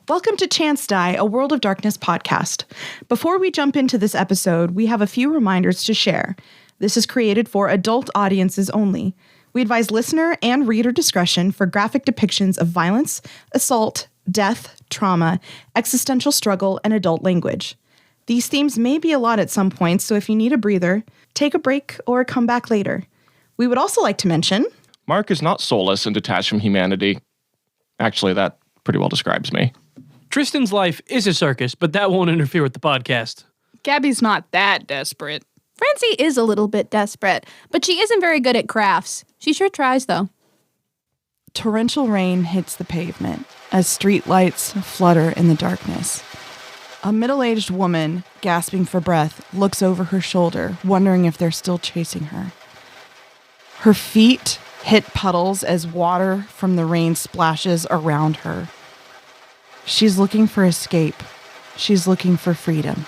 Welcome to Chance Die, a World of Darkness podcast. Before we jump into this episode, we have a few reminders to share. This is created for adult audiences only. We advise listener and reader discretion for graphic depictions of violence, assault, death, trauma, existential struggle, and adult language. These themes may be a lot at some points, so if you need a breather, take a break or come back later. We would also like to mention... Mark is not soulless and detached from humanity. Actually, that pretty well describes me. Tristan's life is a circus, but that won't interfere with the podcast. Gabby's not that desperate. Francie is a little bit desperate, but she isn't very good at crafts. She sure tries, though. Torrential rain hits the pavement as streetlights flutter in the darkness. A middle-aged woman, gasping for breath, looks over her shoulder, wondering if they're still chasing her. Her feet hit puddles as water from the rain splashes around her. She's looking for escape. She's looking for freedom.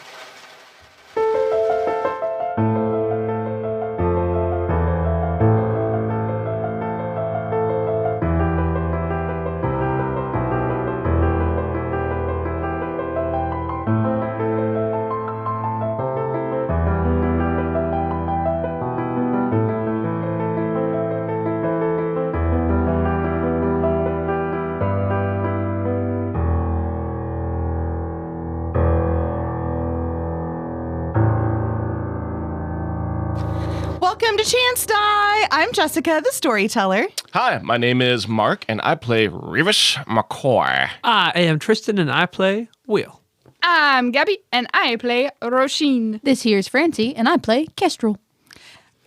Welcome to Chance Die. I'm Jessica, the storyteller. Hi, my name is Mark, and I play Reevus McCoy. I am Tristan, and I play Will. I'm Gabby, and I play Roisin. This here's Francie, and I play Kestral.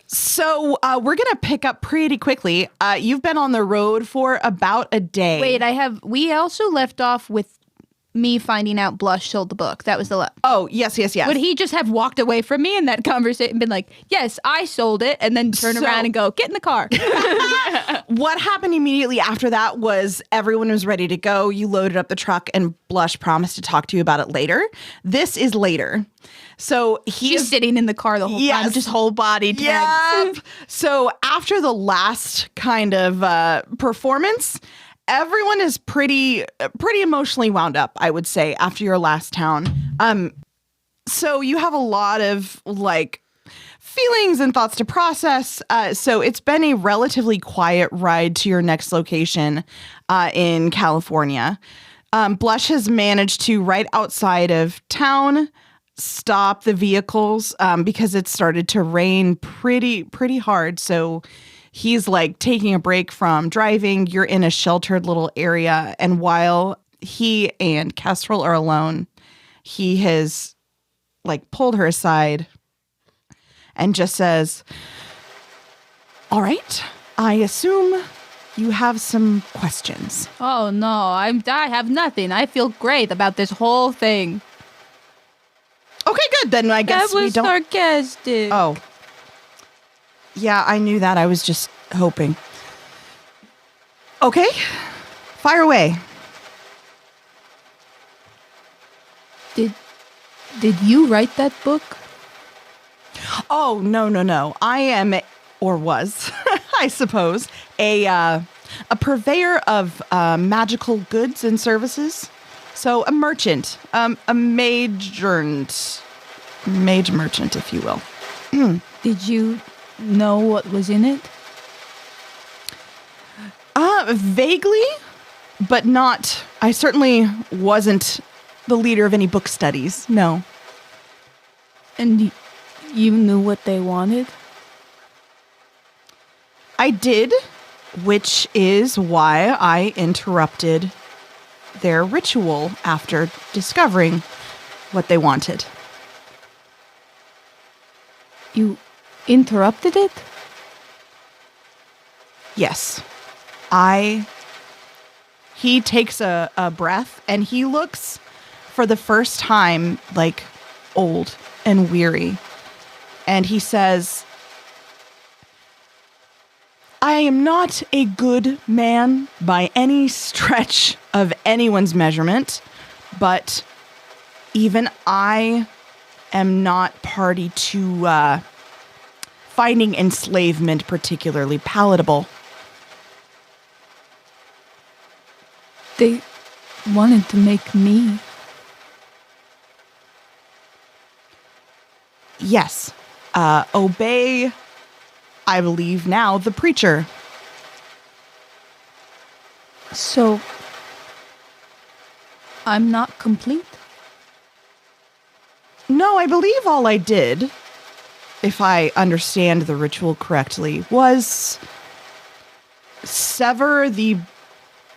So we're going to pick up pretty quickly. You've been on the road for about a day. Wait, we also left off with me finding out Blush sold the book. That was the Oh, yes. Would he just have walked away from me in that conversation and been like, yes, I sold it, and then turn around and go, get in the car? What happened immediately after that was everyone was ready to go. You loaded up the truck, and Blush promised to talk to you about it later. This is later. So She's sitting in the car the whole time, just whole body tense. Yep. So after the last kind of performance, everyone is pretty emotionally wound up, I would say, after your last town. So you have a lot of feelings and thoughts to process. So it's been a relatively quiet ride to your next location in California. Blush has managed to, right outside of town, stop the vehicles because it started to rain pretty hard. So he's taking a break from driving. You're in a sheltered little area. And while he and Kestral are alone, he has pulled her aside and just says, all right, I assume you have some questions. Oh, no, I have nothing. I feel great about this whole thing. Okay, good. Then I guess we don't... That was sarcastic. Oh. Yeah, I knew that. I was just hoping. Okay, fire away. Did you write that book? Oh, no. I am, or was, I suppose, a purveyor of magical goods and services. So a merchant, a mage merchant, if you will. Did you know what was in it? Vaguely, but not. I certainly wasn't the leader of any book studies. No. And you knew what they wanted? I did, which is why I interrupted their ritual after discovering what they wanted. You interrupted it? Yes. He takes a breath, and he looks, for the first time, old and weary. And he says, I am not a good man by any stretch of anyone's measurement, but even I am not party to finding enslavement particularly palatable. wanted to make me. Yes. Obey, I believe now, the preacher. So, I'm not complete? No, I believe all I did, if I understand the ritual correctly, was sever the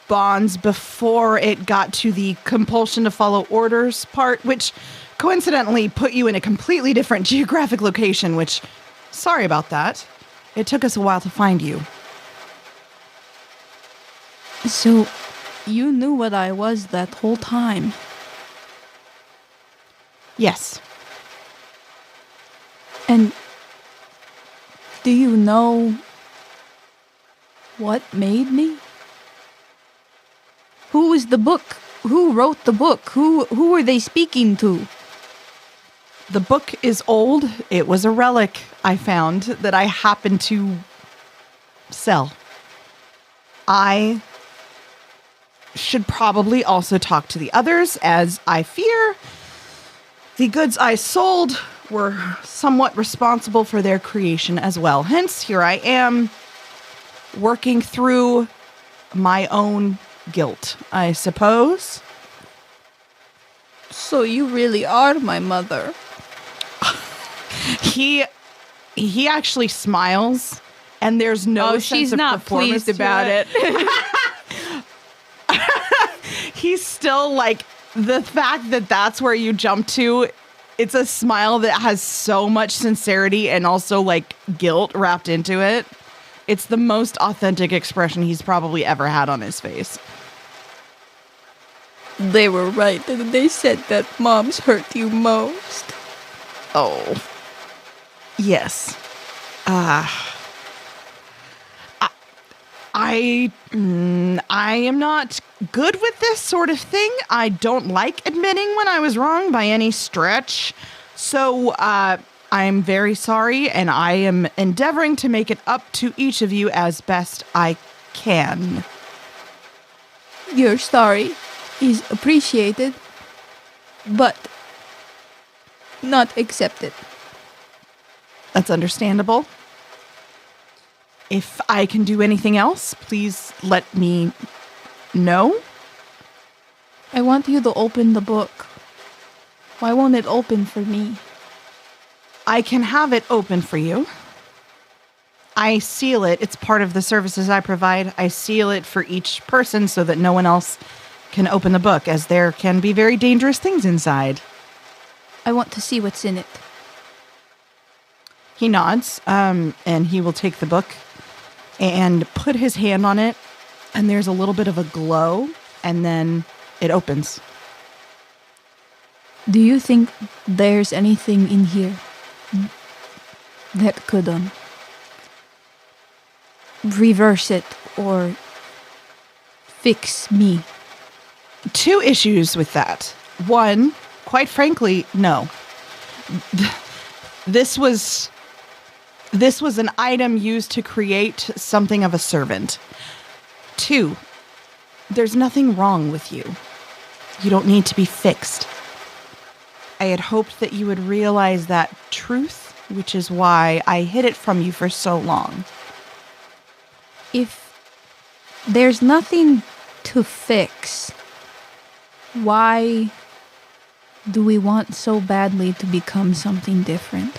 bonds before it got to the compulsion to follow orders part, which coincidentally put you in a completely different geographic location, which, sorry about that. It took us a while to find you. So, you knew what I was that whole time. Yes. And do you know what made me? Who was the book? Who wrote the book? Who were they speaking to? The book is old. It was a relic I found that I happened to sell. I should probably also talk to the others, as I fear the goods I sold were somewhat responsible for their creation as well. Hence, here I am working through my own guilt, I suppose. So you really are my mother. He actually smiles, and there's no sense she's of not performance pleased to about it. He's still like, the fact that that's where you jump to, it's a smile that has so much sincerity and also like guilt wrapped into it. It's the most authentic expression he's probably ever had on his face. They were right, and they said that moms hurt you most. Oh. Yes. I am not good with this sort of thing. I don't like admitting when I was wrong by any stretch. So, I'm very sorry, and I am endeavoring to make it up to each of you as best I can. Your story is appreciated, but not accepted. That's understandable. If I can do anything else, please let me know. I want you to open the book. Why won't it open for me? I can have it open for you. I seal it. It's part of the services I provide. I seal it for each person so that no one else can open the book, as there can be very dangerous things inside. I want to see what's in it. He nods, and he will take the book and put his hand on it, and there's a little bit of a glow, and then it opens. Do you think there's anything in here that could reverse it or fix me? 2 issues with that. One, quite frankly, no. This was an item used to create something of a servant. 2, there's nothing wrong with you. You don't need to be fixed. I had hoped that you would realize that truth, which is why I hid it from you for so long. If there's nothing to fix, why do we want so badly to become something different?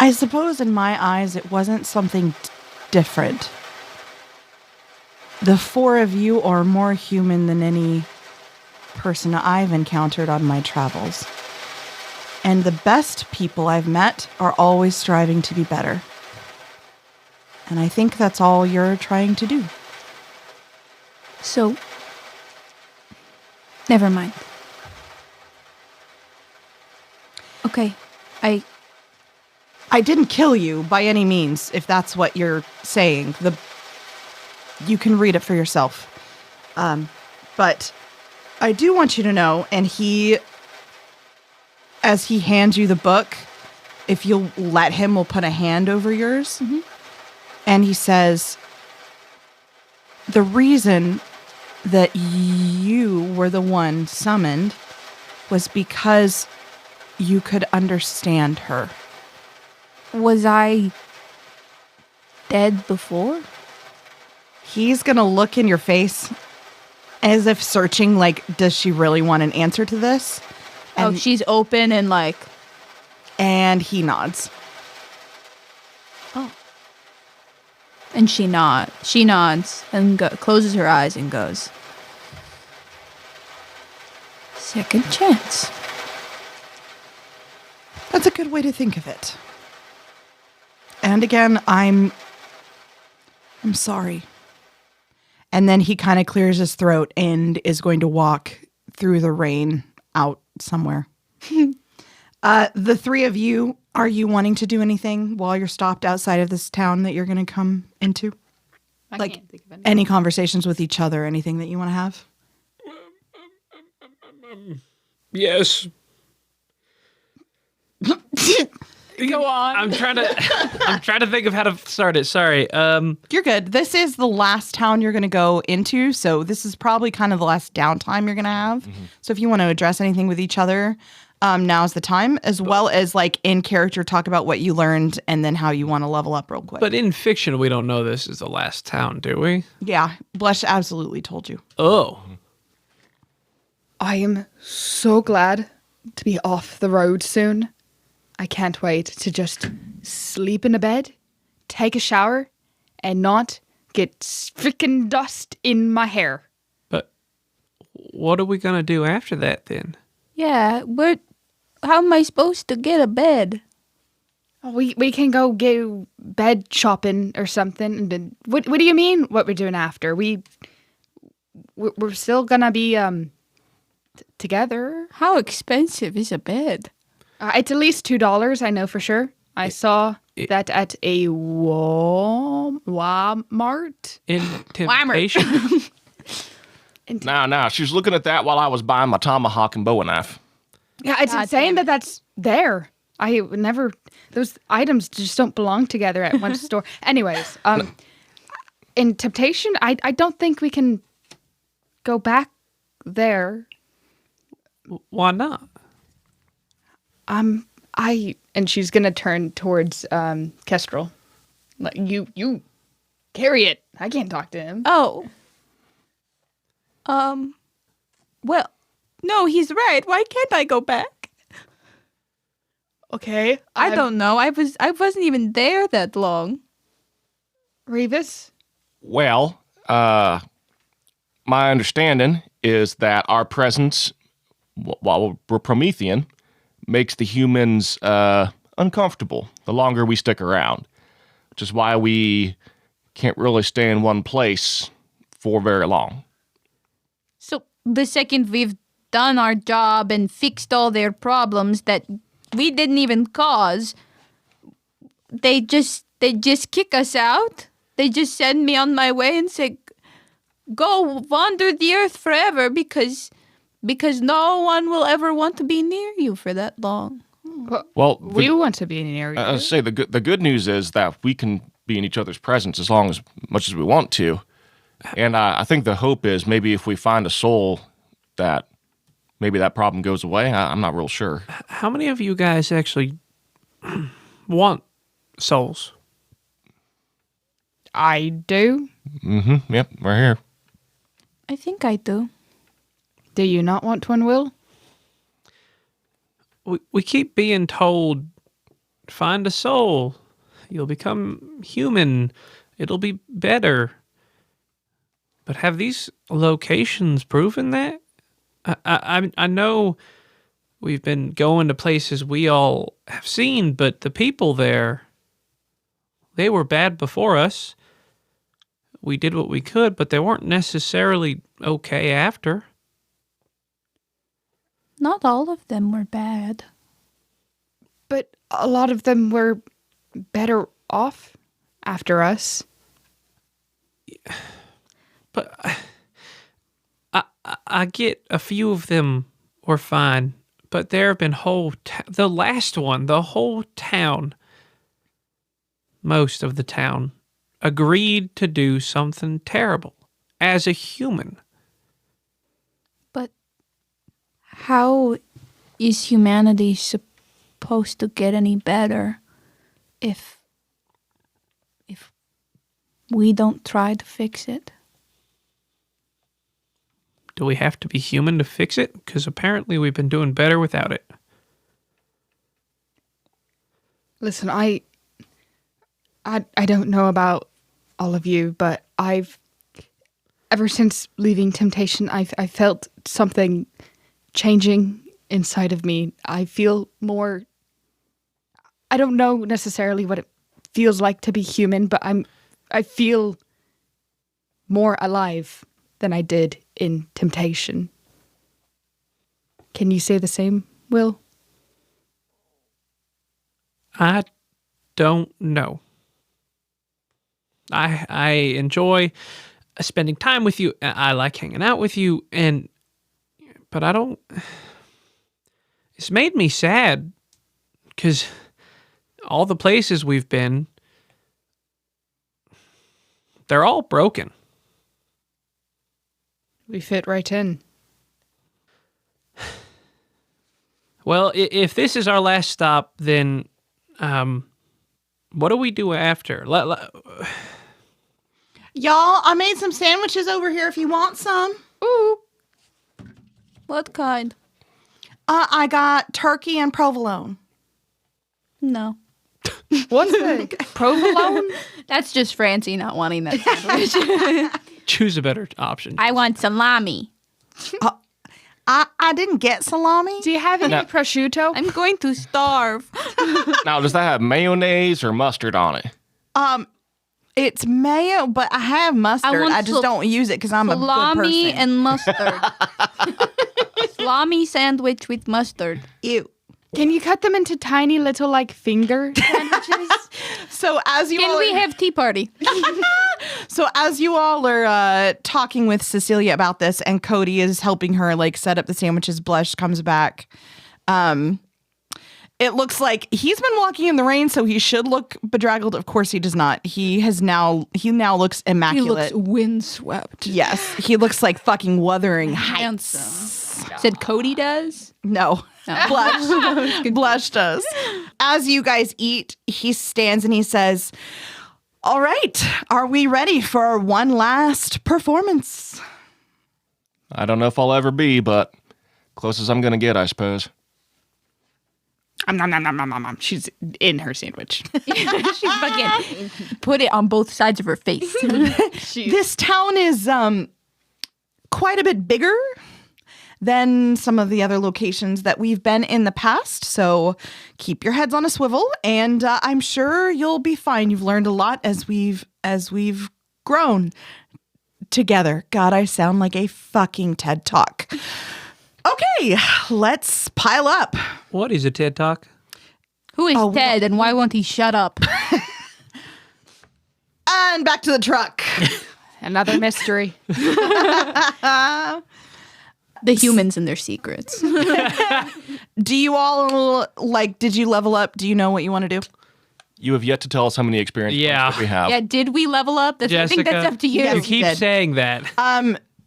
I suppose in my eyes it wasn't something different. The 4 of you are more human than any person I've encountered on my travels. And the best people I've met are always striving to be better. And I think that's all you're trying to do. So, never mind. Okay, I didn't kill you by any means, if that's what you're saying. You can read it for yourself. But I do want you to know, and as he hands you the book, if you'll let him, will put a hand over yours. Mm-hmm. And he says, the reason that you were the one summoned was because you could understand her. Was I dead before? He's going to look in your face as if searching, like, does she really want an answer to this? Oh, she's open and like... And he nods. Oh. And she nods and closes her eyes and goes, second chance. That's a good way to think of it. And again, I'm sorry. And then he kind of clears his throat and is going to walk through the rain out somewhere. The three of you, are you wanting to do anything while you're stopped outside of this town that you're going to come into? I Like can't think of any conversations with each other, anything that you want to have? Yes. Go on. I'm trying to think of how to start it. Sorry. You're good. This is the last town you're going to go into, so this is probably kind of the last downtime you're going to have. Mm-hmm. So if you want to address anything with each other, now's the time, as well as like in character talk about what you learned and then how you want to level up real quick. But in fiction, we don't know this is the last town, do we? Yeah, Blush absolutely told you. Oh. I am so glad to be off the road soon. I can't wait to just sleep in a bed, take a shower, and not get freaking dust in my hair. But what are we going to do after that then? Yeah, how am I supposed to get a bed? We can go go bed shopping or something. And then, what do you mean? What we're doing after? We're still gonna be together. How expensive is a bed? It's at least $2. I know for sure. I saw that at a Walmart. In temptation? Now, she was looking at that while I was buying my tomahawk and bowie knife. Yeah, it's insane that that's there. I would never. Those items just don't belong together at one store. Anyways, in temptation, I don't think we can go back there. Why not? And she's gonna turn towards Kestral. Like you carry it. I can't talk to him. Oh. Well, no, he's right. Why can't I go back? Okay, I don't know. I wasn't even there that long. Reevus. Well, my understanding is that our presence, while we're Promethean, makes the humans uncomfortable the longer we stick around, which is why we can't really stay in one place for very long. So the second we've done our job and fixed all their problems that we didn't even cause, they just kick us out. They just send me on my way and say, go wander the earth forever because no one will ever want to be near you for that long. Well, We want to be near you. I say the good news is that we can be in each other's presence as much as we want to, and I think the hope is maybe if we find a soul, that maybe that problem goes away. I'm not real sure. How many of you guys actually want souls? I do. Mm-hmm. Yep, we're here. I think I do. Do you not want one, Will? We keep being told, find a soul. You'll become human. It'll be better. But have these locations proven that? I know we've been going to places we all have seen, but the people there, they were bad before us. We did what we could, but they weren't necessarily okay after. Not all of them were bad. But a lot of them were better off after us. But I get a few of them were fine, but there have been the last one, the whole town, most of the town, agreed to do something terrible as a human. How is humanity supposed to get any better if we don't try to fix it? Do we have to be human to fix it? Because apparently we've been doing better without it. Listen, I don't know about all of you, but ever since leaving Temptation, I felt something changing inside of me. I feel more. I don't know necessarily what it feels like to be human, but I feel more alive than I did in Temptation. Can you say the same, Will? I don't know. I enjoy spending time with you. I like hanging out with you, but I don't. It's made me sad because all the places we've been, they're all broken. We fit right in. Well, if this is our last stop, then what do we do after? Y'all, I made some sandwiches over here if you want some. Ooh. What kind? I got turkey and provolone. No. What's the provolone? That's just Francie not wanting that sandwich. Choose a better option. I want salami. I didn't get salami. Do you have any prosciutto? I'm going to starve. Now, does that have mayonnaise or mustard on it? It's mayo, but I have mustard. want I just don't use it because I'm a good Salami person. and mustard. Salami sandwich with mustard. Ew. Can you cut them into tiny little like finger sandwiches? So as you Can all we have tea party? So as you all are talking with Cecilia about this, and Cody is helping her like set up the sandwiches, Blush comes back. It looks like he's been walking in the rain, so he should look bedraggled. Of course, he does not. He now looks He immaculate. looks windswept. Yes, he looks like fucking Wuthering Heights. Handsome. Said Cody does? No, Blush. Blush does. As you guys eat, he stands and he says, "All right, are we ready for one last performance?" I don't know if I'll ever be, but close as I'm going to get, I suppose. She's in her sandwich. She's fucking put it on both sides of her face. This town is quite a bit bigger than some of the other locations that we've been in the past. So keep your heads on a swivel, and I'm sure you'll be fine. You've learned a lot as we've grown together. God, I sound like a fucking TED Talk. Okay, let's pile up. What is a TED Talk? Who is Ted and why won't he shut up? And back to the truck. Another mystery. The humans and their secrets. Do you all, did you level up? Do you know what you want to do? You have yet to tell us how many experience points that we have. Yeah, did we level up? I think that's up to you. Yes. You keep did. saying that.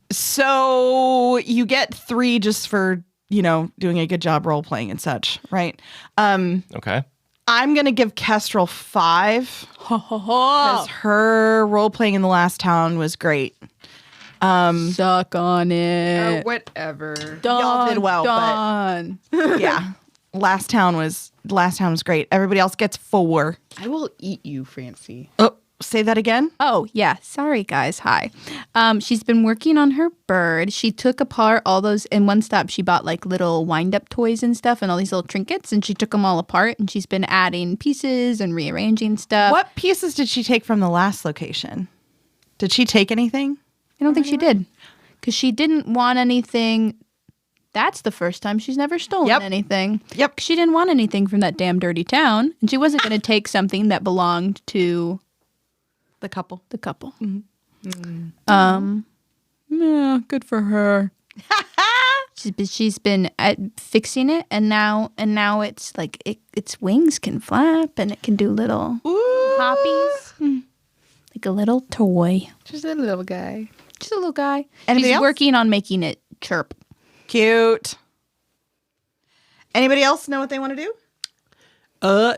So you get 3 just for, doing a good job role playing and such, right? Okay. I'm going to give Kestral 5 because her role playing in the last town was great. Suck on it. Whatever. Y'all did well, done. but yeah, last town was great. Everybody else gets 4. I will eat you, Francie. Oh, say that again. Oh, yeah. Sorry, guys. Hi. She's been working on her bird. She took apart all those in one stop. She bought like little wind-up toys and stuff and all these little trinkets, and she took them all apart, and she's been adding pieces and rearranging stuff. What pieces did she take from the last location? Did she take anything? I don't think she did, because she didn't want anything. That's the first time she's never stolen anything. Yep. She didn't want anything from that damn dirty town, and she wasn't going to take something that belonged to The couple. the couple. Yeah, good for her. She's been fixing it, and now it's like its wings can flap and it can do little hoppies, like a little toy. Just a little guy. Just a little guy. Anybody She's else? working on making it chirp. Cute. Anybody else know what they want to do?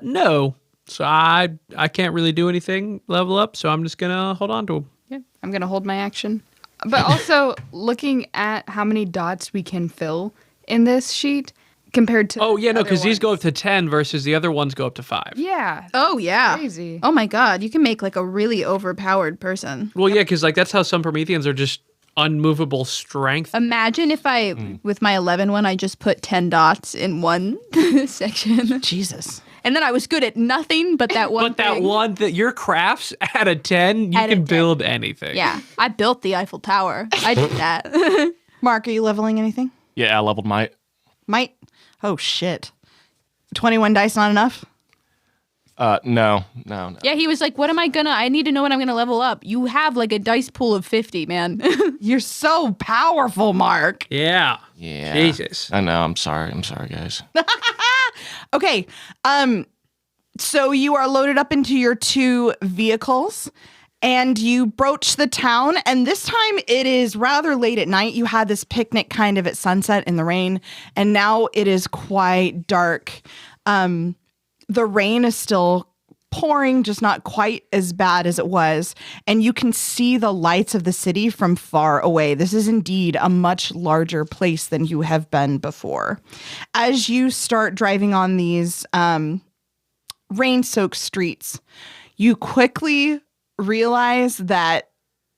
No. So I can't really do anything level up, so I'm just gonna hold on to him. Yeah, I'm gonna hold my action. But also looking at how many dots we can fill in this sheet compared to. Oh yeah, no, other because these ones. go up to 10 versus the other ones go up to 5. Yeah. Oh, yeah. Crazy. Oh, my God. You can make like a really overpowered person. Well, yeah, because like that's how some Prometheans are just unmovable strength. Imagine if with my 11 one, I just put 10 dots in one section. Jesus. And then I was good at nothing but that one But that thing. one that your crafts at a 10, you At a can 10. build anything. Yeah, I built the Eiffel Tower. I did that. Mark, are you leveling anything? Yeah, I leveled my. Might. Oh, shit. 21 dice not enough? No. Yeah, he was like, I need to know what I'm gonna level up. You have like a dice pool of 50, man. You're so powerful, Mark. Yeah. Yeah. Jesus. I know. I'm sorry, guys. Okay. So you are loaded up into your 2 vehicles and you broach the town. And this time it is rather late at night. You had this picnic kind of at sunset in the rain. And now it is quite dark. The rain is still pouring, just not quite as bad as it was. And you can see the lights of the city from far away. This is indeed a much larger place than you have been before. As you start driving on these rain-soaked streets, you quickly realize that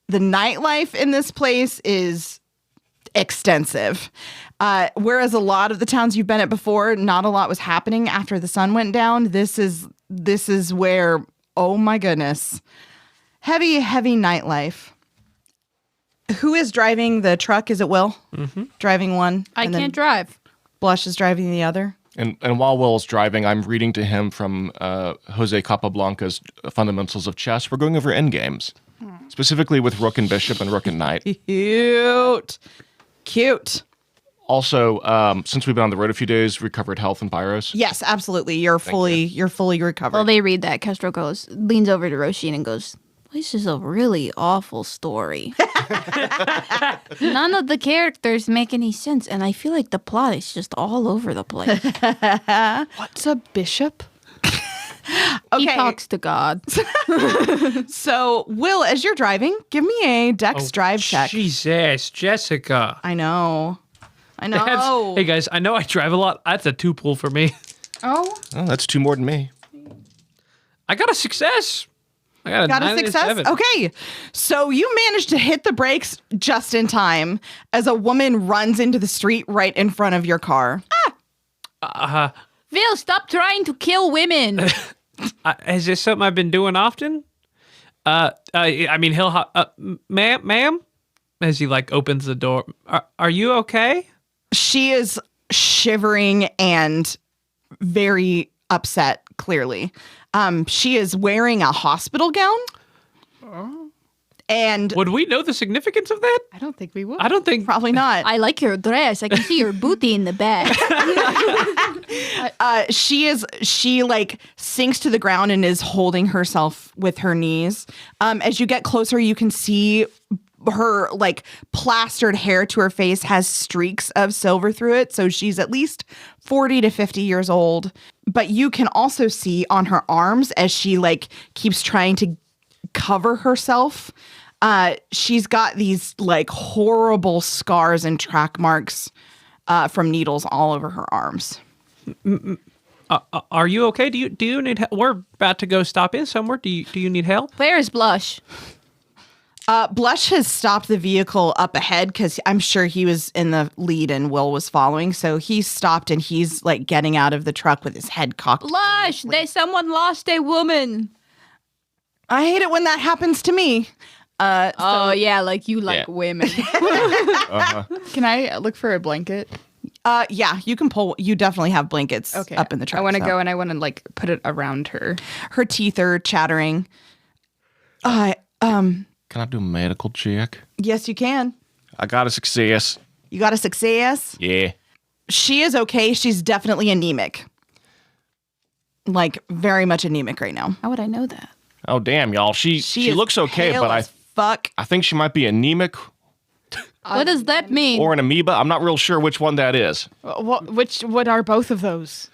the nightlife in this place is extensive. Whereas a lot of the towns you've been at before, not a lot was happening after the sun went down. This is where, oh my goodness, heavy nightlife. Who is driving the truck? Is it Will? Mm-hmm. Driving one. I and then can't drive. Blush is driving the other. And while Will's driving, I'm reading to him from Jose Capablanca's Fundamentals of Chess. We're going over endgames, specifically with Rook and Bishop and Rook and Knight. Cute. Also, since we've been on the road a few days, recovered health and Pyros. Yes, absolutely. You're fully recovered. While they read that, Kestral leans over to Roisin and goes, "This is a really awful story. None of the characters make any sense, and I feel like the plot is just all over the place." What's a bishop? He talks to God. So, Will, as you're driving, give me a Dex drive check. Jesus, Jessica. I know. Hey guys, I know I drive a lot. That's a 2 pool for me. Oh. Oh, that's 2 more than me. I got a success. I got a Got 9 a and success? 7. Okay. So you managed to hit the brakes just in time as a woman runs into the street right in front of your car. Vil, stop trying to kill women. Is this something I've been doing often? I mean, he'll, ma'am, as he like opens the door. Are you okay? She is shivering and very upset, clearly. She is wearing a hospital gown. And Would we know the significance of that? I don't think we would. I don't think. probably not. I like your dress. I can see your booty in the back. She like sinks to the ground and is holding herself with her knees. As you get closer, you can see her like plastered hair to her face has streaks of silver through it. So she's at least 40 to 50 years old. But you can also see on her arms as she like keeps trying to cover herself. She's got these like horrible scars and track marks from needles all over her arms. Are you okay? Do you need help? We're about to go stop in somewhere. Do you need help? Where is Blush? Blush has stopped the vehicle up ahead because I'm sure he was in the lead and Will was following. So he stopped and he's like getting out of the truck with his head cocked. Blush, someone lost a woman. I hate it when that happens to me. Oh, yeah, like you like Yeah. women. Can I look for a blanket? Yeah, you can pull. You definitely have blankets Okay. up in the truck. I want to so. go and I want to like put it around her. Her teeth are chattering. Can I do a medical check? Yes, you can. I got a success. You got a success? Yeah. She is okay. She's definitely anemic. Like, very much anemic right now. How would I know that? Oh, damn, y'all. She is looks okay, pale but as fuck. I think she might be anemic What does that mean? or an amoeba. I'm not real sure which one that is. What are both of those?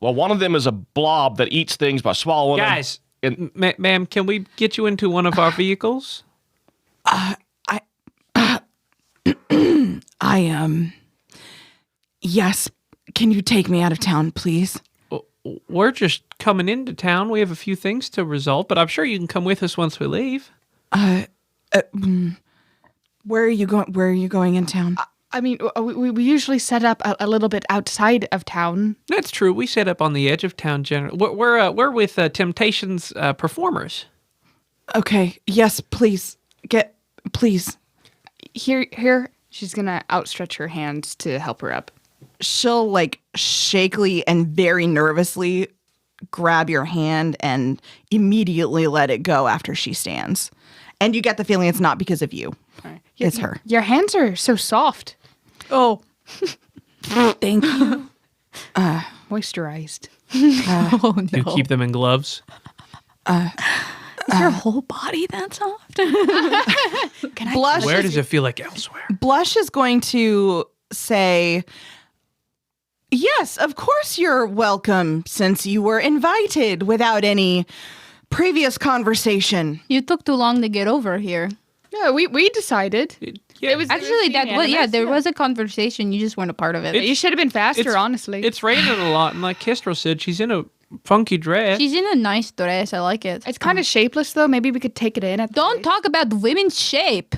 Well, one of them is a blob that eats things by swallowing them. Guys, ma'am, can we get you into one of our vehicles? Yes. Can you take me out of town, please? We're just coming into town. We have a few things to resolve, but I'm sure you can come with us once we leave. Where are you going? Where are you going in town? I mean, we usually set up a little bit outside of town. That's true. We set up on the edge of town. We're with Temptations performers. Okay. Yes, please. Please. Here. She's gonna outstretch her hands to help her up. She'll like shakily and very nervously grab your hand and immediately let it go after she stands. And you get the feeling it's not because of you. It's her. Your hands are so soft. Oh. Thank you. Moisturized. Oh no! You keep them in gloves. Is your whole body that soft? Blush Where does it feel like elsewhere? Blush is going to say, yes, of course you're welcome, since you were invited without any previous conversation. You took too long to get over here. Yeah, we decided. Yeah, Actually, there unanimous, was a conversation. You just weren't a part of it. You should have been faster, It's- honestly. It's raining a lot, and like Kestral said, she's in a funky dress. She's in a nice dress. I like it. It's kind of shapeless, though. Maybe we could take it in. Don't talk about women's shape.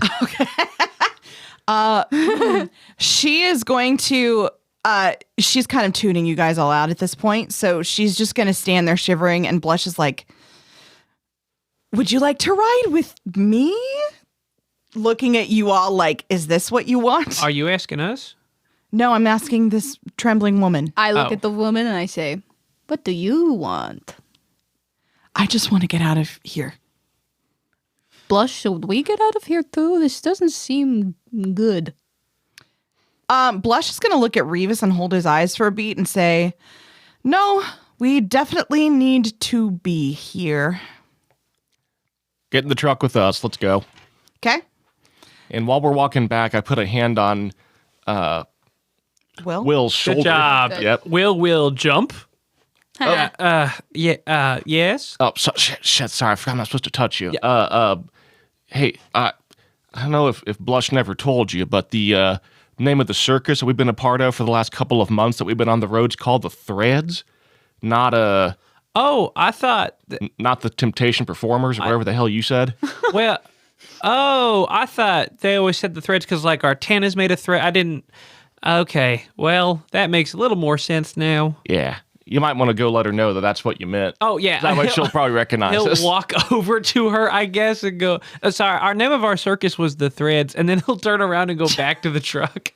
She is going to, she's kind of tuning you guys all out at this point. So she's just going to stand there shivering, and Blush is like, would you like to ride with me? Looking at you all like, is this what you want? Are you asking us? No, I'm asking this trembling woman. I look Oh. at the woman and I say, what do you want? I just want to get out of here. Blush, should we get out of here too? This doesn't seem good. Blush is going to look at Reevus and hold his eyes for a beat and say, no, we definitely need to be here. Get in the truck with us. Let's go. Okay? And while we're walking back, I put a hand on Will's shoulder. Good job. Yep. Will jump. Yes. Oh, shit. Sorry, I forgot I'm not supposed to touch you. Hey, I don't know if Blush never told you, but the name of the circus that we've been a part of for the last couple of months that we've been on the road's called the Threads. Not Oh, I thought. not the Temptation Performers or whatever the hell you said. Well, I thought they always said the Threads because like our tent is made of thread. I didn't. Okay, well that makes a little more sense now. Yeah, you might want to go let her know that that's what you meant. Oh yeah, That way she'll probably recognize He'll us. walk over to her, I guess, and go, sorry, our name of our circus was the Threads, and then he'll turn around and go back to the truck.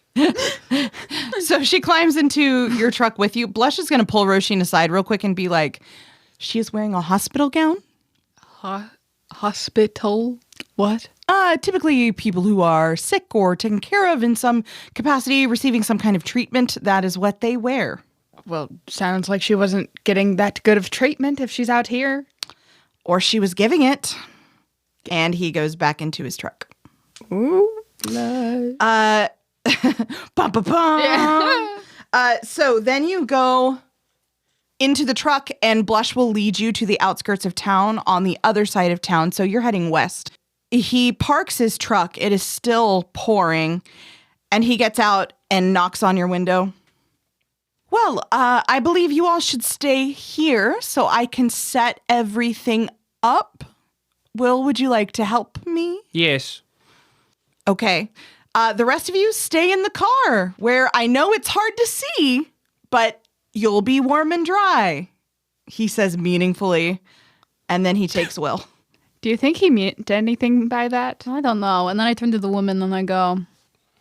So she climbs into your truck with you. Blush is going to pull Roisin aside real quick and be like, she is wearing a hospital gown. Hospital? What? Typically people who are sick or taken care of in some capacity, receiving some kind of treatment, that is what they wear. Well, sounds like she wasn't getting that good of treatment if she's out here. Or she was giving it. And he goes back into his truck. Ooh. Bum, bum, bum. So then you go into the truck, and Blush will lead you to the outskirts of town on the other side of town. So you're heading west. He parks his truck. It is still pouring, and he gets out and knocks on your window. Well, I believe you all should stay here so I can set everything up. Will, would you like to help me? Yes. Okay. The rest of you stay in the car, where I know it's hard to see, but you'll be warm and dry, he says meaningfully, and then he takes Will. Do you think he meant anything by that? I don't know. And then I turn to the woman and I go,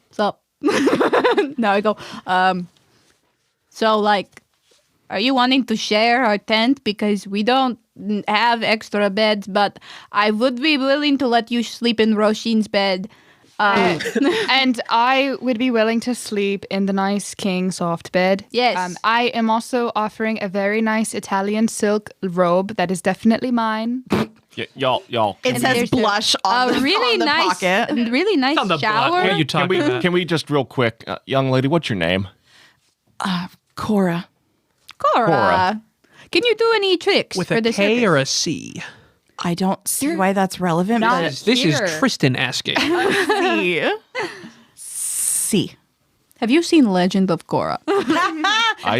what's up? No, I go, so like, are you wanting to share our tent? Because we don't have extra beds, but I would be willing to let you sleep in Roisin's bed. And I would be willing to sleep in the nice king soft bed. Yes. I am also offering a very nice Italian silk robe that is definitely mine. Y'all. It And says there's blush on the, really on the nice, pocket. really nice On the shower. block. What are you Can talking about? we just real quick, young lady, what's your name? Cora. Cora, can you do any tricks With for a the K circus? or a C? I don't see why that's relevant, not- but This is Here. Tristan asking. C. C. Have you seen Legend of Korra? I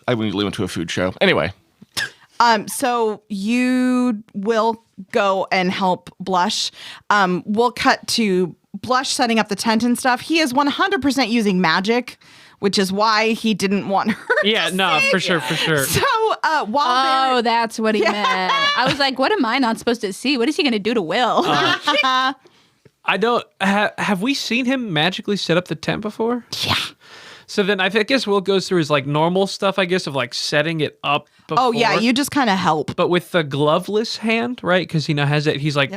immediately went to a food show. Anyway, So you will go and help Blush. We'll cut to Blush setting up the tent and stuff. He is 100% using magic, which is why he didn't want her. Yeah, no, for sure. So while Oh, that's what he meant. I was like, what am I not supposed to see? What is he going to do to Will? I don't. Have we seen him magically set up the tent before? Yeah. So then I guess Will goes through his like normal stuff, I guess, of like setting it up before. Oh yeah, you just kind of help. But with the gloveless hand, right? Because he now has it. He's like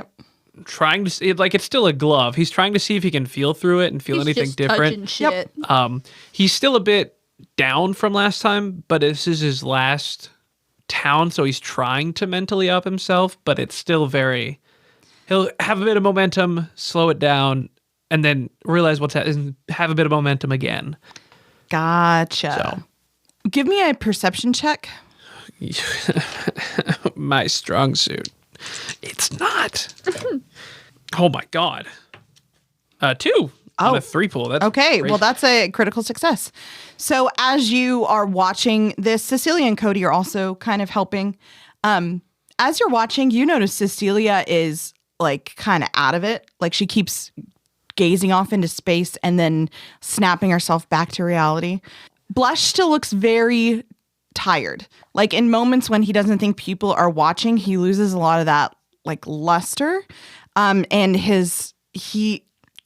trying to see, like it's still a glove. He's trying to see if he can feel through it and feel He's anything just different. touching shit. He's still a bit down from last time, but this is his last town, so he's trying to mentally up himself, but it's still very. He'll have a bit of momentum, slow it down, and then realize what's and have a bit of momentum again. Gotcha. Give me a perception check. My strong suit. It's not. Oh my god. 2 on a 3 pool. That's Okay, crazy. well, that's a critical success. So as you are watching this, Cecilia and Cody are also kind of helping. As you're watching, you notice Cecilia is like kind of out of it. Like she keeps gazing off into space and then snapping herself back to reality. Blush still looks very tired. Like in moments when he doesn't think people are watching, he loses a lot of that like luster. And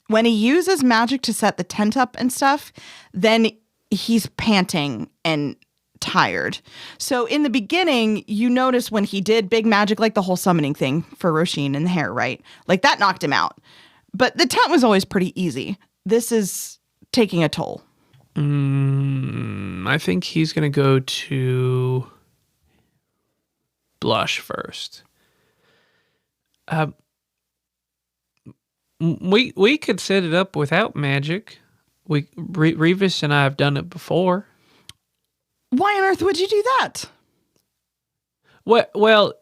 when he uses magic to set the tent up and stuff, then he's panting and tired. So in the beginning, you notice when he did big magic, like the whole summoning thing for Roisin and the hair, right? Like that knocked him out. But the tent was always pretty easy. This is taking a toll. I think he's gonna go to Blush first. We could set it up without magic. Reevus and I have done it before. Why on earth would you do that? What? Well,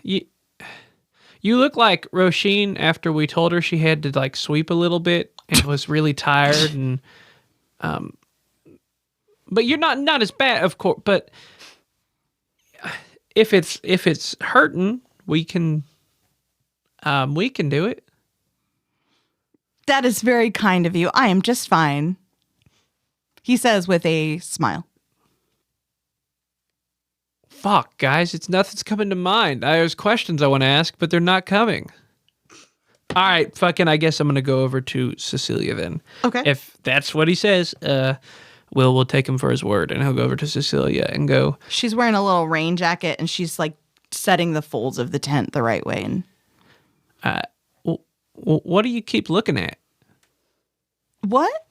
you look like Roisin after we told her she had to like sweep a little bit and was really tired and but you're not as bad, of course. But if it's hurting, we can do it. That is very kind of you. I am just fine, he says with a smile. Fuck, guys, nothing's coming to mind. There's questions I want to ask, but they're not coming. All right, fucking, I guess I'm going to go over to Cecilia then. Okay. If that's what he says, we'll take him for his word, and he'll go over to Cecilia and go, She's wearing a little rain jacket and she's like setting the folds of the tent the right way. And what do you keep looking at? what?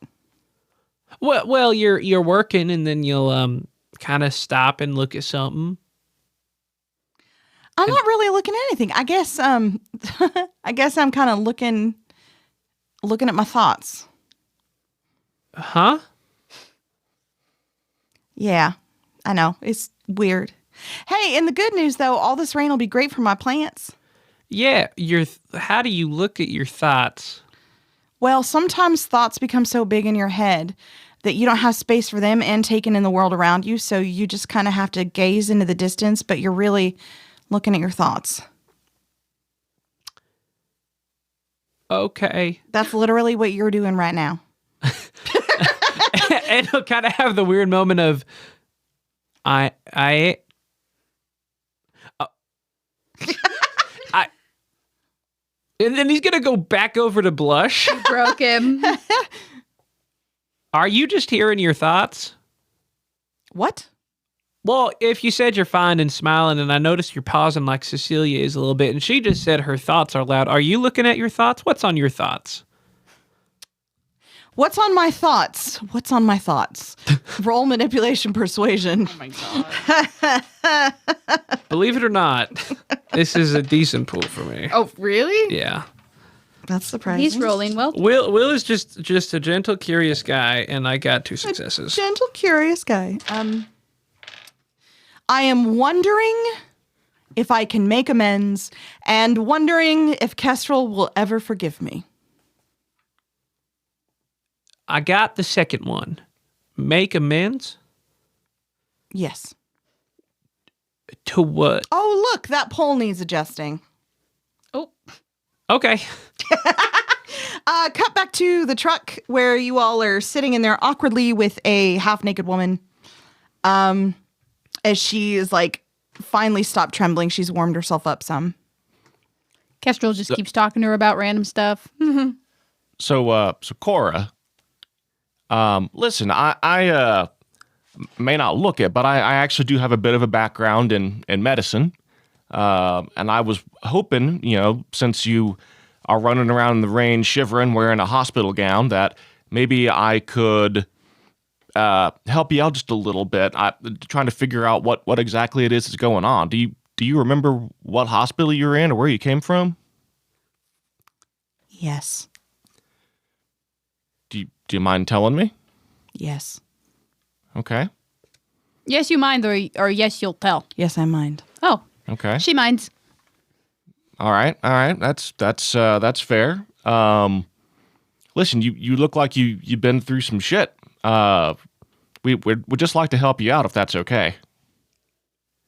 Well, you're working, and then you'll kind of stop and look at something. I'm not really looking at anything. I guess I guess I'm kind of looking at my thoughts. Huh? Yeah. I know. It's weird. Hey, and the good news though, all this rain will be great for my plants. Yeah, how do you look at your thoughts? Well, sometimes thoughts become so big in your head that you don't have space for them and taken in the world around you, so you just kind of have to gaze into the distance, but you're really looking at your thoughts. Okay. That's literally what you're doing right now. And he'll kind of have the weird moment of, I and then he's going to go back over to Blush. Broke him. Are you just hearing your thoughts? What? Well, if you said you're fine and smiling, and I noticed you're pausing like Cecilia is a little bit, and she just said her thoughts are loud. Are you looking at your thoughts? What's on your thoughts? What's on my thoughts? What's on my thoughts? Roll manipulation persuasion. Oh my god. Believe it or not, this is a decent pool for me. Oh, really? Yeah. That's surprising. He's rolling well. Will is just a gentle, curious guy, and I got 2 successes. Gentle, curious guy. I am wondering if I can make amends and wondering if Kestral will ever forgive me. I got the second one. Make amends? Yes. To what? Oh, look, that pole needs adjusting. Oh. Okay. Cut back to the truck where you all are sitting in there awkwardly with a half-naked woman. As she is like finally stopped trembling, she's warmed herself up some. Kestral just keeps talking to her about random stuff. So Cora, listen, I may not look it, but I actually do have a bit of a background in medicine. And I was hoping, since you are running around in the rain shivering, wearing a hospital gown, that maybe I could help you out just a little bit. Trying to figure out what exactly it is that's going on. Do you remember what hospital you were in or where you came from? Yes. Do you mind telling me? Yes. Okay. Yes, you mind, or yes, you'll tell. Yes, I mind. Oh, Okay. she minds. All right. That's fair. Listen, you look like you've been through some shit. We'd just like to help you out if that's okay.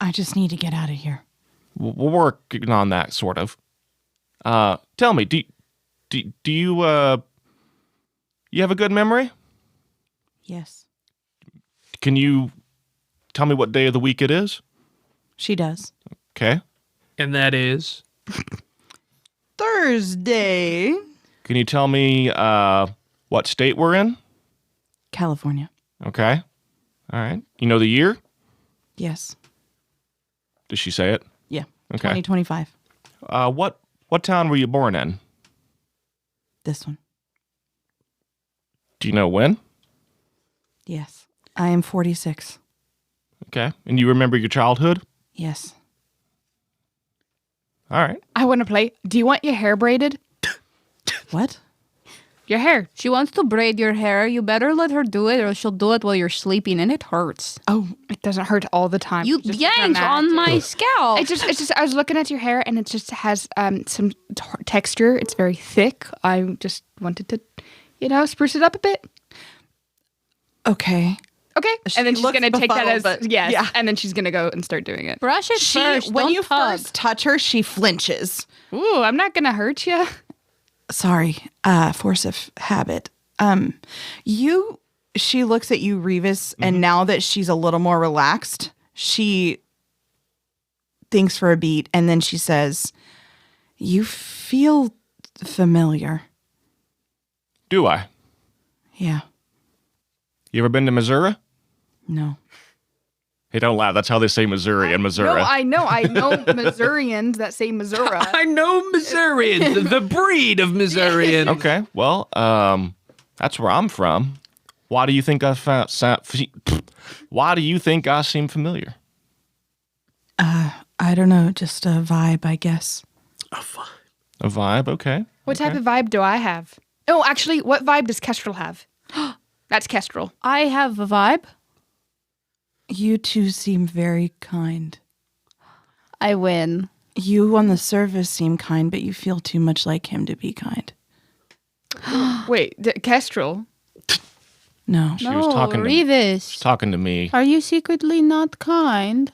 I just need to get out of here. We're working on that, sort of. Tell me, do you you have a good memory? Yes. Can you tell me what day of the week it is? She does. Okay. And that is? Thursday. Can you tell me what state we're in? California. Okay. All right. You know the year? Yes. Does she say it? Yeah. Okay. 2025. What town were you born in? This one. Do you know when? Yes. I am 46. Okay. And you remember your childhood? Yes. All right. I want to play. Do you want your hair braided? What? Your hair. She wants to braid your hair. You better let her do it, or she'll do it while you're sleeping, and it hurts. Oh, it doesn't hurt all the time. You It's just yanked on dramatic. my scalp. It's just. I was looking at your hair, and it just has some texture. It's very thick. I just wanted to, spruce it up a bit. Okay. Okay. She And then she's looks gonna take that befuddled, as but- yes. yeah. And then she's gonna go and start doing it. Brush it first. When don't you tug. first touch her, she flinches. Ooh, I'm not gonna hurt you. Sorry. Force of habit. She looks at you, Reevus, and now that she's a little more relaxed, she thinks for a beat, and then she says, "You feel familiar." Do I? Yeah. You ever been to Missouri? No. Hey, don't laugh. That's how they say Missouri in Missouri. No, I know Missourians that say Missouri. I know Missourian, the breed of Missourian. Okay. Well, that's where I'm from. Why do you think Why do you think I seem familiar? I don't know, just a vibe, I guess. A vibe. Okay. What type of vibe do I have? Oh, actually, what vibe does Kestral have? That's Kestral. I have a vibe. You two seem very kind. I win. You on the surface seem kind, but you feel too much like him to be kind. Wait, Kestral? No. She was talking to Reevus. She's talking to me. Are you secretly not kind?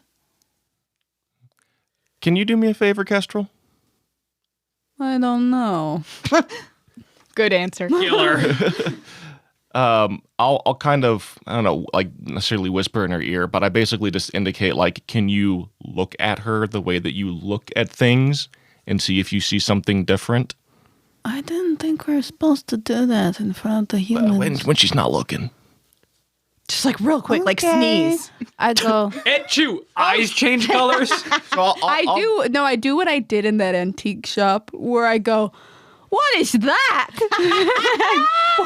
Can you do me a favor, Kestral? I don't know. Good answer. Killer. I'll kind of, I don't know, like necessarily whisper in her ear, but I basically just indicate, like, can you look at her the way that you look at things and see if you see something different? I didn't think we were supposed to do that in front of the humans. When she's not looking. Just like real quick, like sneeze. I go. Achoo! Eyes change colors. So I do what I did in that antique shop where I go, "What is that?"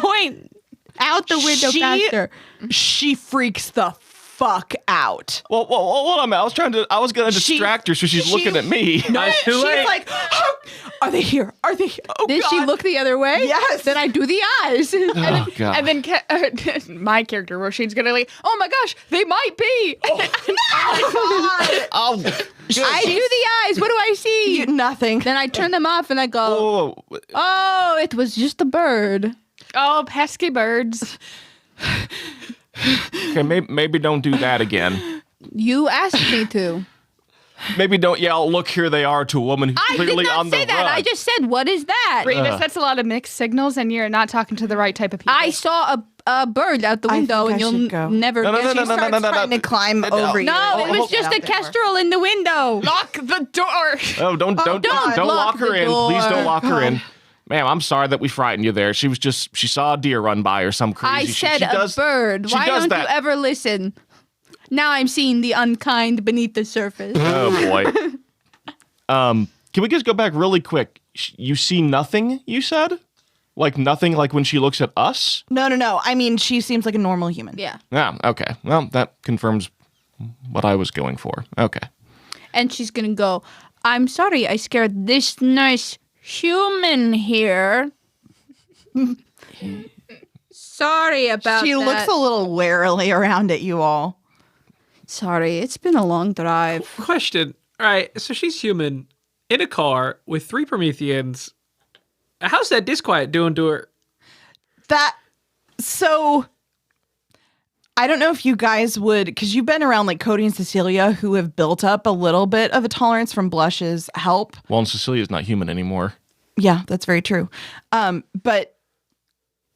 Point Out the window faster. She freaks the fuck out. Well, hold on, man. I was gonna distract her, so she's looking at me. No, it's too She's late. like, oh, are they here? Are they here? Oh, Did God. she look the other way? Yes. Then I do the eyes. Oh, God. And then my character, Roisin's gonna like, oh my gosh, they might be. Oh, I do the eyes. What do I see? Nothing. Then I turn them off and I go, whoa. oh, it was just a bird. Oh, pesky birds. Okay, maybe don't do that again. You asked me to. Maybe don't yell, look, here they are, to a woman who's I did clearly not on the say that. run. I just said, what is that? Reevus, that's a lot of mixed signals, and you're not talking to the right type of people. I saw a bird out the I window, think and I you'll should go. never No, no, guess. no, who no, no, starts no, no, trying to climb over you. No, it was Hold just it a out there. kestrel in the window. lock the door. Oh, don't don't lock her the in. Please door. don't lock her in. Ma'am, I'm sorry that we frightened you there. She saw a deer run by or some crazy. I said she a does, bird. she Why does don't that. you ever listen? Now I'm seeing the unkind beneath the surface. Oh boy. Can we just go back really quick? You see nothing, you said? Like nothing like when she looks at us? No. I mean, she seems like a normal human. Yeah. Yeah, okay. Well, that confirms what I was going for. Okay. And she's going to go, I'm sorry I scared this nice human here. Sorry about She that. looks a little warily around at you all. Sorry, it's been a long drive. Question. All right, so she's human in a car with 3 Prometheans. How's that disquiet doing to her? So I don't know if you guys would, because you've been around like Cody and Cecilia, who have built up a little bit of a tolerance from Blush's help. Well, and Cecilia's not human anymore. Yeah, that's very true. But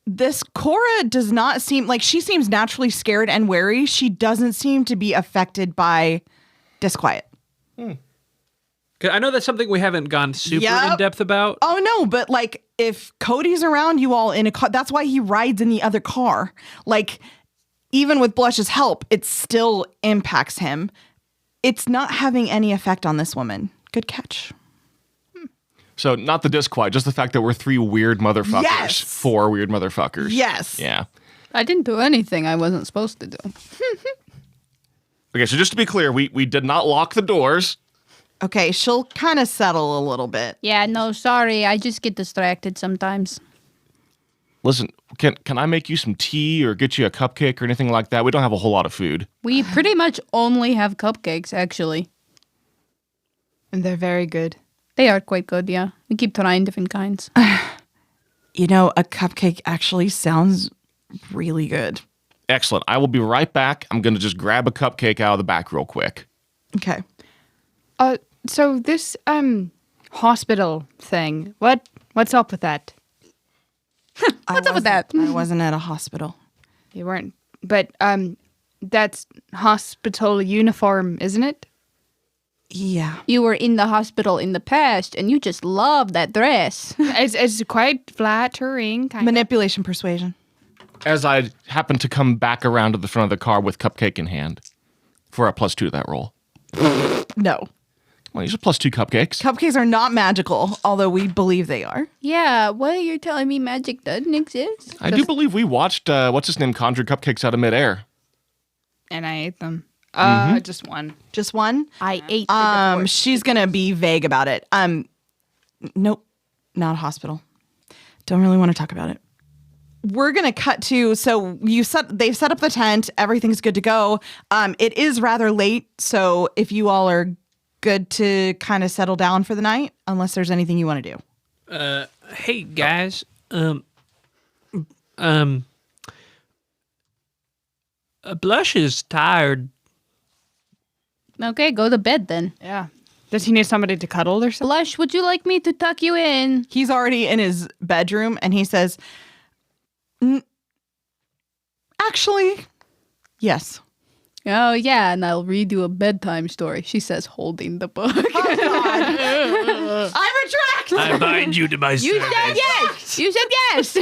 this Cora does not seem like, she seems naturally scared and wary. She doesn't seem to be affected by disquiet. 'Cause I know that's something we haven't gone super Yep. in depth about. Oh no, but like if Cody's around you all in a car, that's why he rides in the other car. Like even with Blush's help, it still impacts him. It's not having any effect on this woman. Good catch. So not the disquiet, just the fact that we're 3 weird motherfuckers. Yes. 4 weird motherfuckers. Yes. Yeah. I didn't do anything I wasn't supposed to do. Okay, so just to be clear, we did not lock the doors. Okay, she'll kind of settle a little bit. Yeah, no, sorry. I just get distracted sometimes. Listen, can I make you some tea or get you a cupcake or anything like that? We don't have a whole lot of food. We pretty much only have cupcakes, actually. And they're very good. They are quite good, yeah. We keep trying different kinds. You know, a cupcake actually sounds really good. Excellent. I will be right back. I'm going to just grab a cupcake out of the back real quick. Okay. So this hospital thing, what's up with that? What's up with that? I wasn't at a hospital. You weren't, but that's hospital uniform, isn't it? Yeah. You were in the hospital in the past, and you just love that dress. It's quite flattering, kind Manipulation, persuasion. As I happen to come back around to the front of the car with cupcake in hand for a +2 to that roll. No. Well, these are +2 cupcakes. Cupcakes are not magical, although we believe they are. Yeah, what, you're telling me magic doesn't exist? I do believe we watched, what's his name, conjure cupcakes out of midair. and I ate them. Just one. Just one? I ate the She's gonna be vague about it. Nope, not a hospital. Don't really want to talk about it. We're gonna cut to, so they've set up the tent, everything's good to go. It is rather late, so if you all are good to kind of settle down for the night, unless there's anything you want to do. Hey guys, Blush is tired. Okay, go to bed then. Yeah. Does he need somebody to cuddle or something? Blush, would you like me to tuck you in? He's already in his bedroom, and he says, actually, yes. Oh, yeah, and I'll read you a bedtime story, she says, holding the book. I retract! I bind you to my You service. said yes! You said yes!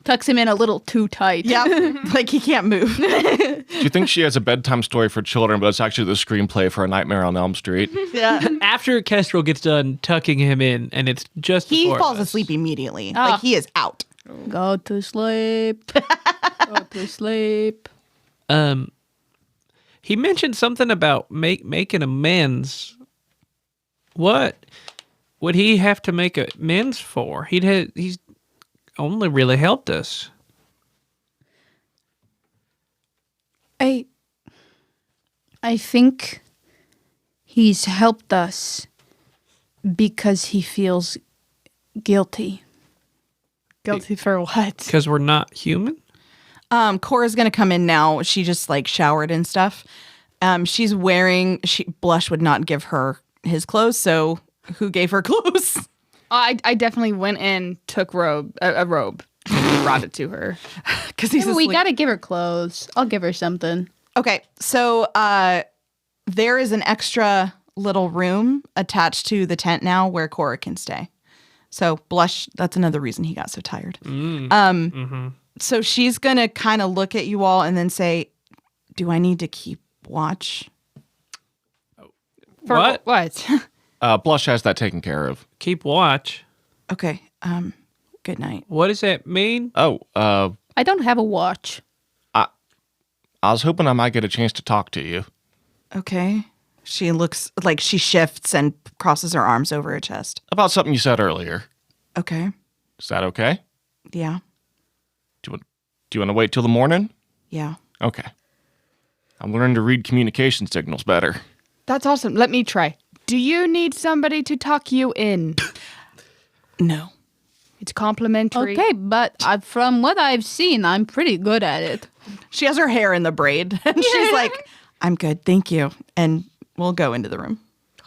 Tucks him in a little too tight. Yep, like he can't move. Do you think she has a bedtime story for children, but it's actually the screenplay for A Nightmare on Elm Street? Yeah. After Kestral gets done tucking him in, and it's just the He four of falls us. asleep immediately. Oh. Like he is out. Go to sleep. Go to sleep. He mentioned something about making amends. What would he have to make amends for? He's only really helped us. I think he's helped us because he feels guilty. Guilty for what? Because we're not human? Cora's gonna come in now. She just like showered and stuff. She's wearing. Blush would not give her his clothes, so who gave her clothes? I definitely went in, took a robe, and brought it to her. Because he's We asleep. gotta give her clothes. I'll give her something. Okay, so there is an extra little room attached to the tent now where Cora can stay. So Blush, that's another reason he got so tired. So she's gonna kind of look at you all and then say, "Do I need to keep watch?" For What? What? Blush has that taken care of. Keep watch. Okay. Good night. What does that mean? Oh, I don't have a watch. I was hoping I might get a chance to talk to you. Okay. She looks like she shifts and crosses her arms over her chest. About something you said earlier. Okay. Is that okay? Yeah. Do you want to wait till the morning? Yeah. Okay. I'm learning to read communication signals better. That's awesome. Let me try. Do you need somebody to talk you in? No. It's complimentary. Okay, but from what I've seen, I'm pretty good at it. She has her hair in the braid and she's like, "I'm good. Thank you." And we'll go into the room.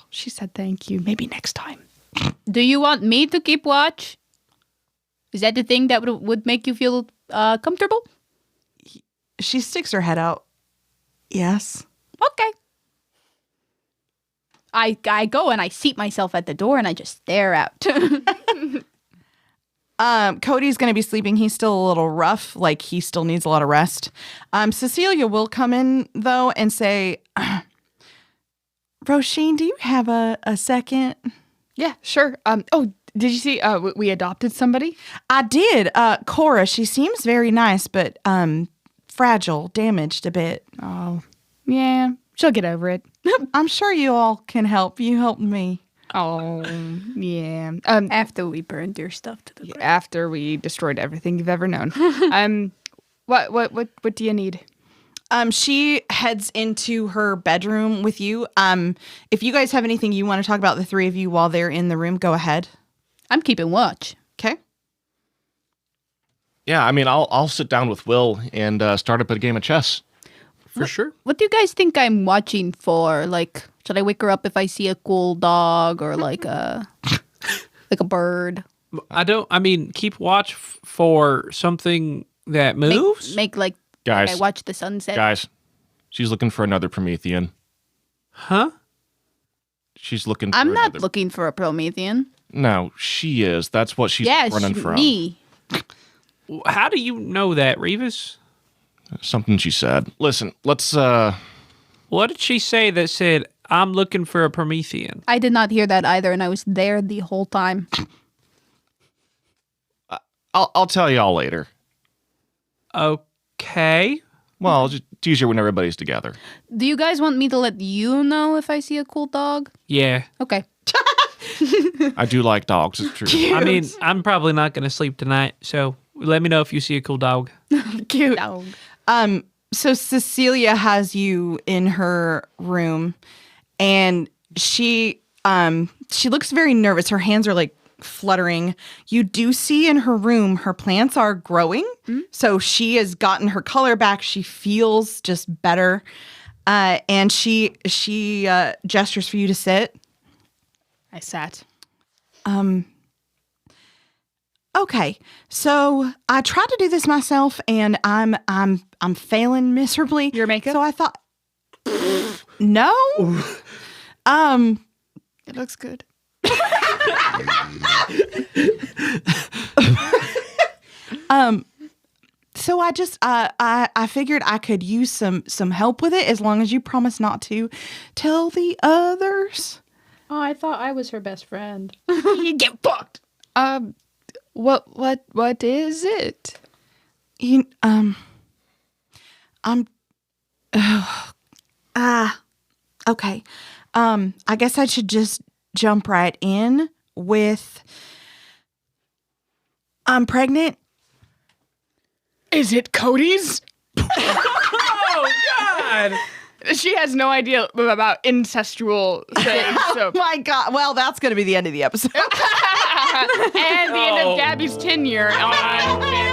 She said thank you. Maybe next time. Do you want me to keep watch? Is that the thing that would make you feel comfortable? She sticks her head out. Yes. Okay. I go and I seat myself at the door and I just stare out. Cody's going to be sleeping. He's still a little rough. Like he still needs a lot of rest. Cecilia will come in though and say, "Roisin, do you have a second?" Yeah, sure. Did you see we adopted somebody? I did. Cora, she seems very nice, but fragile, damaged a bit. Oh, yeah. She'll get over it. I'm sure you all can help. You helped me. Oh, yeah. After we burned your stuff to the ground. After we destroyed everything you've ever known. What do you need? She heads into her bedroom with you. If you guys have anything you want to talk about, the three of you, while they're in the room, go ahead. I'm keeping watch. Okay. Yeah, I mean, I'll sit down with Will and start up a game of chess. For sure. What do you guys think I'm watching for? Like, should I wake her up if I see a cool dog or like a bird? Keep watch for something that moves. Make like Guys. I watch the sunset. Guys, she's looking for another Promethean. Huh? She's looking for I'm not another... looking for a Promethean. No, she is. That's what she's Yes, running from. me. How do you know that, Reevus? Something she said. Listen, let's What did she say that said, "I'm looking for a Promethean"? I did not hear that either, and I was there the whole time. I'll tell y'all later. Okay. Well, just it's easier when everybody's together. Do you guys want me to let you know if I see a cool dog? Yeah. Okay. I do like dogs, it's true. I mean, I'm probably not going to sleep tonight, so let me know if you see a cool dog. Cute. Dog. So Cecilia has you in her room, and she looks very nervous. Her hands are like fluttering. You do see in her room her plants are growing, so she has gotten her color back. She feels just better, and she gestures for you to sit. I sat. Okay, so I tried to do this myself, and I'm failing miserably. Your makeup? So I thought, no. It looks good. So I just I figured I could use some help with it as long as you promise not to tell the others. Oh, I thought I was her best friend. You get fucked. What is it? You, okay. I guess I should just jump right in with, I'm pregnant. Is it Cody's? Oh, God! She has no idea about incestual things. So. My God. Well, that's going to be the end of the episode. And the end of Gabby's tenure on